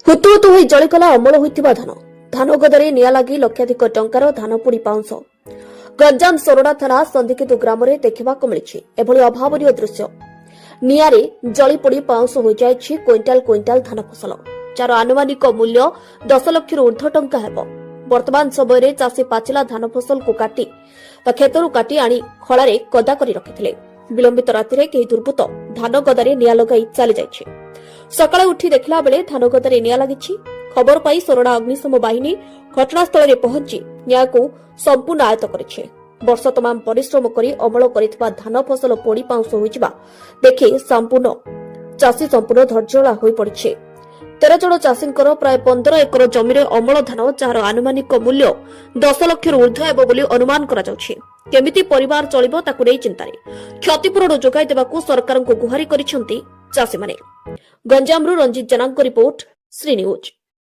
ହୁତୁହୁତୁ ହୋଇ ଜଳିଗଲା ଅମଳ ହୋଇଥିବା ଧାନ। ଧାନ ଗଦାରେ ନିଆଁ ଲାଗି ଲକ୍ଷାଧିକ ଟଙ୍କାର ଧାନ ପୋଡ଼ି ପାଉଁଶ। ଗଞ୍ଜାମ ସୋରଡ଼ା ଥାନା ସନ୍ଦିକେତୁ ଗ୍ରାମରେ ଦେଖିବାକୁ ମିଳିଛି ଏଭଳି ଅଭାବନୀୟ ଦୃଶ୍ୟ। ନିଆଁରେ ଜଳି ପୋଡ଼ି ପାଉଁଶ ହୋଇଯାଇଛି କ୍ୱିଣ୍ଟାଲ କ୍ୱିଣ୍ଟାଲ ଧାନ ଫସଲ, ଯାହାର ଆନୁମାନିକ ମୂଲ୍ୟ 10 ଲକ୍ଷରୁ ଉର୍ଦ୍ଧ୍ୱ ଟଙ୍କା ହେବ। ବର୍ତ୍ତମାନ ସମୟରେ ଚାଷୀ ପାଚିଲା ଧାନ ଫସଲକୁ କାଟି ବା କ୍ଷେତରୁ କାଟି ଆଣି ଖଳାରେ ଗଦା କରି ରଖିଥିଲେ। ବିଳମ୍ବିତ ରାତିରେ କେହି ଦୁର୍ବୃତ୍ତ ଧାନ ଗଦାରେ ନିଆଁ ଲଗାଇ ଚାଲିଯାଇଛି। ସକାଳେ ଉଠି ଦେଖିଲା ବେଳେ ଧାନ ଗଦାରେ ନିଆଁ ଲାଗିଛି। ଖବର ପାଇ ସୋରଡ଼ା ଅଗ୍ନିଶମ ବାହିନୀ ଘଟଣାସ୍ଥଳରେ ପହଞ୍ଚି ନିଆଁକୁ ସମ୍ପୂର୍ଣ୍ଣ ଆୟତ୍ତ କରିଛି। ବର୍ଷ ତମାମ ପରିଶ୍ରମ କରି ଅମଳ କରିଥିବା ଧାନ ଫସଲ ପୋଡ଼ି ପାଉଁଶ ହୋଇଯିବା ଦେଖି ଚାଷୀ ସମ୍ପୂର୍ଣ୍ଣ ଧୈର୍ଯ୍ୟଳା ହୋଇପଡ଼ିଛି। 13 ଜଣ ଚାଷୀଙ୍କର ପ୍ରାୟ 15 ଏକର ଜମିରେ ଅମଳ ଧାନ, ଯାହାର ଆନୁମାନିକ ମୂଲ୍ୟ 10 ଲକ୍ଷରୁ ଉର୍ଦ୍ଧ୍ୱ ହେବ ବୋଲି ଅନୁମାନ କରାଯାଉଛି। କେମିତି ପରିବାର ଚଳିବ ତାକୁ ନେଇ ଚିନ୍ତାରେ। କ୍ଷତିପୂରଣ ଯୋଗାଇ ଦେବାକୁ ସରକାରଙ୍କୁ ଗୁହାରି କରିଛନ୍ତି ଚାଷୀମାନେ। ଗଞ୍ଜାମରୁ ରଞ୍ଜିତ ଜେନାଙ୍କ ରିପୋର୍ଟ, ଶ୍ରୀ ନ୍ୟୁଜ୍।